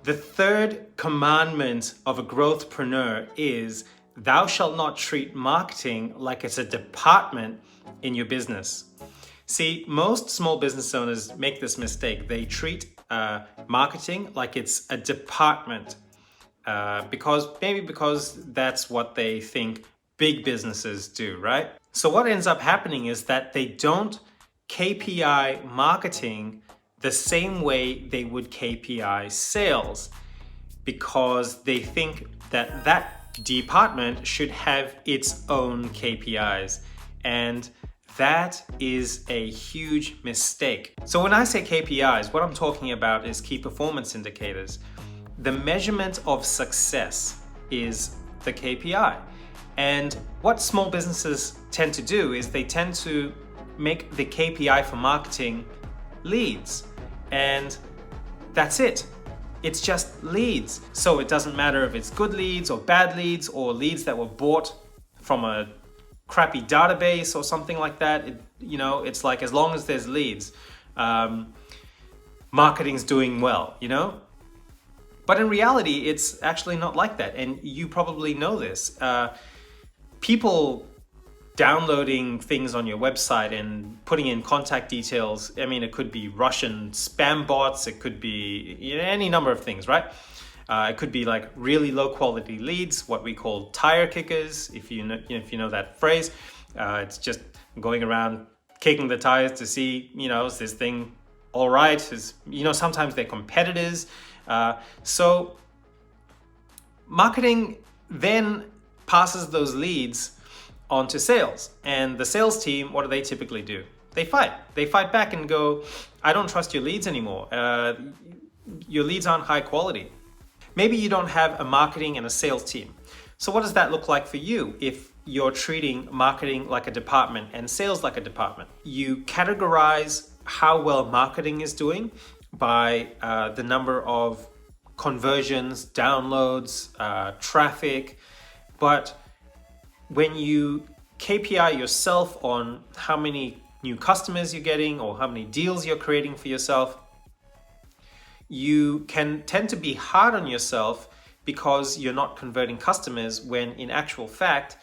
The third commandment of a growthpreneur is thou shalt not treat marketing like it's a department in your business. See, most small business owners make this mistake. They treat marketing like it's a department because that's what they think big businesses do, right? So what ends up happening is that they don't KPI marketing the same way they would KPI sales, because they think that that department should have its own KPIs. And that is a huge mistake. So when I say KPIs, what I'm talking about is key performance indicators. The measurement of success is the KPI. And what small businesses tend to do is they tend to make the KPI for marketing leads. And that's it. It's just leads. So it doesn't matter if it's good leads or bad leads or leads that were bought from a crappy database or something like that. It's like, as long as there's leads, marketing's doing well, But in reality, it's actually not like that. And you probably know this. People downloading things on your website and putting in contact details. I mean, it could be Russian spam bots. It could be any number of things, right? It could be like really low quality leads, what we call tire kickers. If you know that phrase, it's just going around kicking the tires to see, is this thing all right? Sometimes they're competitors. So marketing then passes those leads onto sales, and the sales team, what do they typically do? They fight back and go, I don't trust your leads anymore. Your leads aren't high quality. Maybe you don't have a marketing and a sales team. So what does that look like for you if you're treating marketing like a department and sales like a department? You categorize how well marketing is doing by the number of conversions, downloads, traffic. But when you KPI yourself on how many new customers you're getting or how many deals you're creating for yourself, you can tend to be hard on yourself because you're not converting customers, when in actual fact,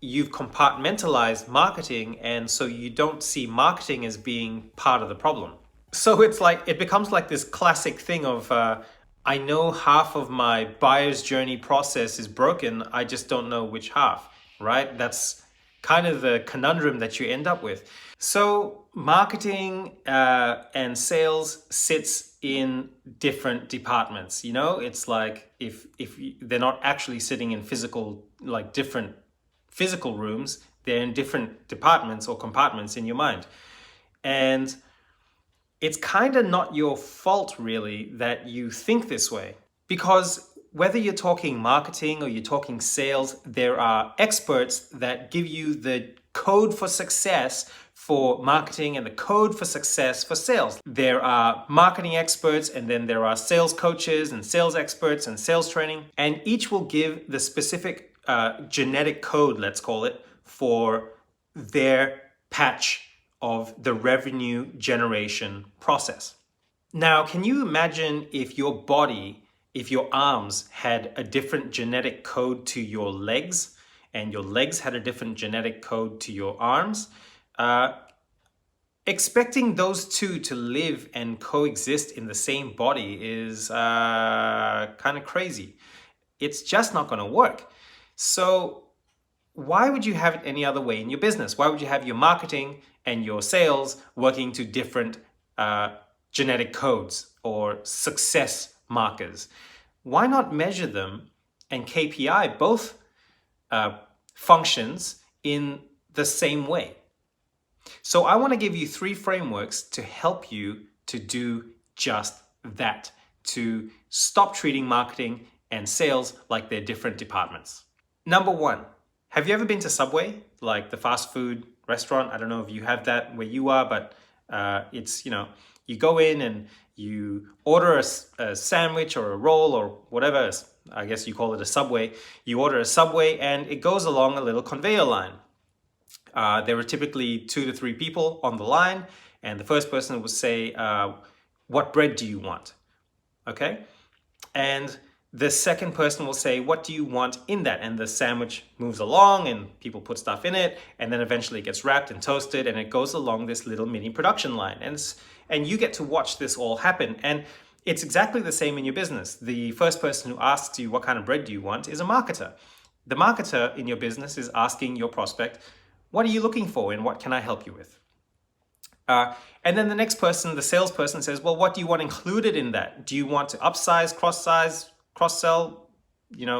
you've compartmentalized marketing, and so you don't see marketing as being part of the problem. So it becomes like this classic thing of, I know half of my buyer's journey process is broken, I just don't know which half, right? That's kind of the conundrum that you end up with. So marketing and sales sits in different departments. It's like if they're not actually sitting in different physical rooms, they're in different departments or compartments in your mind. And it's kind of not your fault, really, that you think this way. Because whether you're talking marketing or you're talking sales, there are experts that give you the code for success for marketing and the code for success for sales. There are marketing experts, and then there are sales coaches and sales experts and sales training. And each will give the specific genetic code, let's call it, for their patch of the revenue generation process. Now, can you imagine if your arms had a different genetic code to your legs, and your legs had a different genetic code to your arms? Expecting those two to live and coexist in the same body is kind of crazy. It's just not going to work. So why would you have it any other way in your business? Why would you have your marketing and your sales working to different genetic codes or success markers? Why not measure them and KPI both functions in the same way? So I want to give you 3 frameworks to help you to do just that, to stop treating marketing and sales like they're different departments. Number 1, have you ever been to Subway, like the fast food restaurant? I don't know if you have that where you are, but it's, you go in and you order a sandwich or a roll or whatever. I guess you call it a Subway. You order a Subway and it goes along a little conveyor line. There are typically 2 to 3 people on the line, and the first person would say, what bread do you want? okay? And the second person will say, what do you want in that? And the sandwich moves along and people put stuff in it, and then eventually it gets wrapped and toasted and it goes along this little mini production line. And you get to watch this all happen. And it's exactly the same in your business. The first person who asks you what kind of bread do you want is a marketer. The marketer in your business is asking your prospect, what are you looking for and what can I help you with? And then the next person, the salesperson, says, well, what do you want included in that? Do you want to upsize, cross-sell,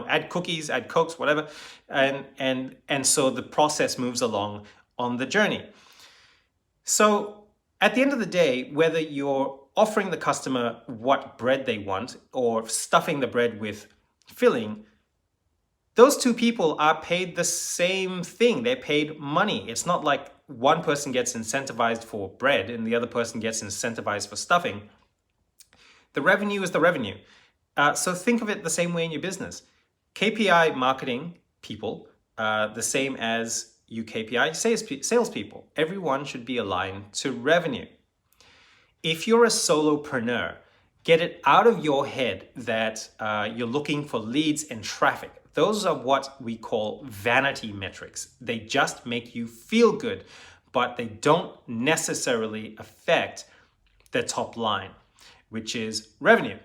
add cookies, add Cokes, whatever? And so the process moves along on the journey. So at the end of the day, whether you're offering the customer what bread they want or stuffing the bread with filling, those two people are paid the same thing. They're paid money. It's not like one person gets incentivized for bread and the other person gets incentivized for stuffing. The revenue is the revenue. So think of it the same way in your business. KPI marketing people, the same as you KPI salespeople. Everyone should be aligned to revenue. If you're a solopreneur, get it out of your head that you're looking for leads and traffic. Those are what we call vanity metrics. They just make you feel good, but they don't necessarily affect the top line, which is revenue.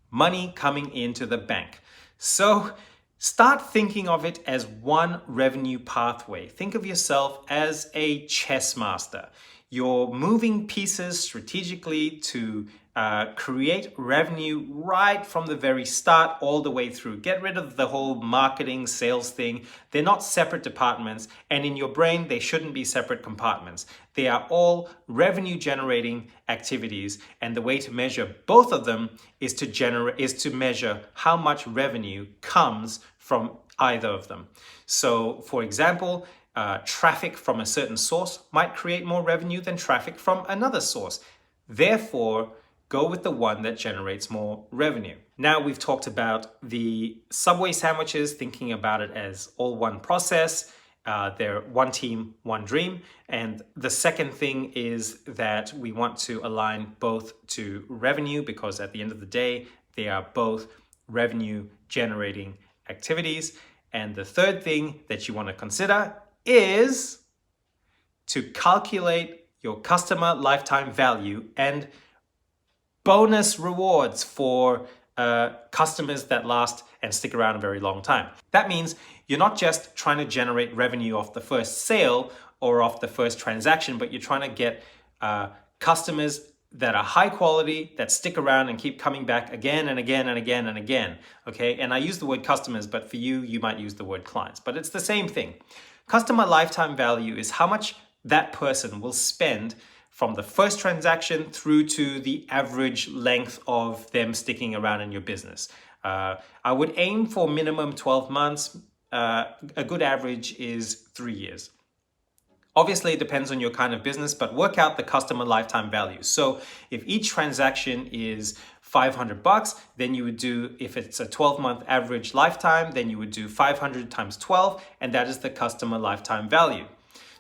Money coming into the bank. So start thinking of it as one revenue pathway. Think of yourself as a chess master. You're moving pieces strategically to create revenue right from the very start all the way through. Get rid of the whole marketing, sales thing. They're not separate departments, and in your brain, they shouldn't be separate compartments. They are all revenue generating activities, and the way to measure both of them is to measure how much revenue comes from either of them. So, for example, traffic from a certain source might create more revenue than traffic from another source. Therefore, go with the one that generates more revenue. Now we've talked about the Subway sandwiches, thinking about it as all one process. They're one team, one dream. And the second thing is that we want to align both to revenue, because at the end of the day, they are both revenue generating activities. And the third thing that you want to consider is to calculate your customer lifetime value and bonus rewards for customers that last and stick around a very long time. That means you're not just trying to generate revenue off the first sale or off the first transaction, but you're trying to get customers that are high quality, that stick around and keep coming back again and again and again and again, okay? And I use the word customers, but for you, you might use the word clients, but it's the same thing. Customer lifetime value is how much that person will spend from the first transaction through to the average length of them sticking around in your business. I would aim for minimum 12 months. A good average is 3 years. Obviously, it depends on your kind of business, but work out the customer lifetime value. So if each transaction is $500, then you would do, if it's a 12-month average lifetime, then you would do 500 times 12, and that is the customer lifetime value.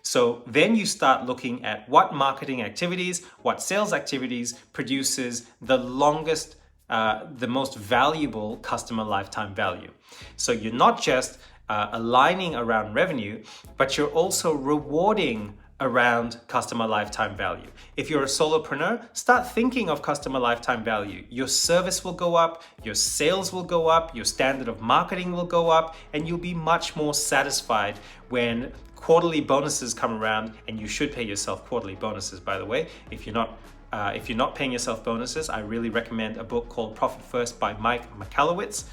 So then you start looking at what marketing activities, what sales activities produces the longest, the most valuable customer lifetime value. So you're not just aligning around revenue, but you're also rewarding around customer lifetime value. If you're a solopreneur, start thinking of customer lifetime value. Your service will go up, your sales will go up, your standard of marketing will go up, and you'll be much more satisfied when quarterly bonuses come around. And you should pay yourself quarterly bonuses, by the way. If you're not paying yourself bonuses, I really recommend a book called Profit First by Mike Michalowicz.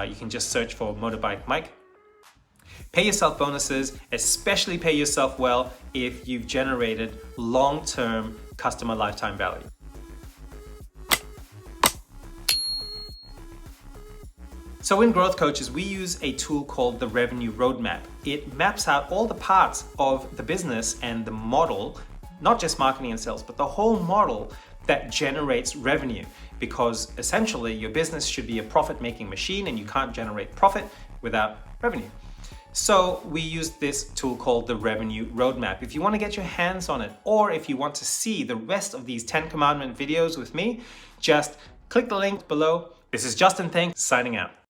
You can just search for Motorbike Mike. Pay yourself bonuses, especially pay yourself well if you've generated long-term customer lifetime value. So in Growth Coaches, we use a tool called the Revenue Roadmap. It maps out all the parts of the business and the model, not just marketing and sales, but the whole model that generates revenue, because essentially your business should be a profit-making machine and you can't generate profit without revenue. So we use this tool called the Revenue Roadmap. If you want to get your hands on it, or if you want to see the rest of these 10 Commandment videos with me, just click the link below. This is Justin Thanks signing out.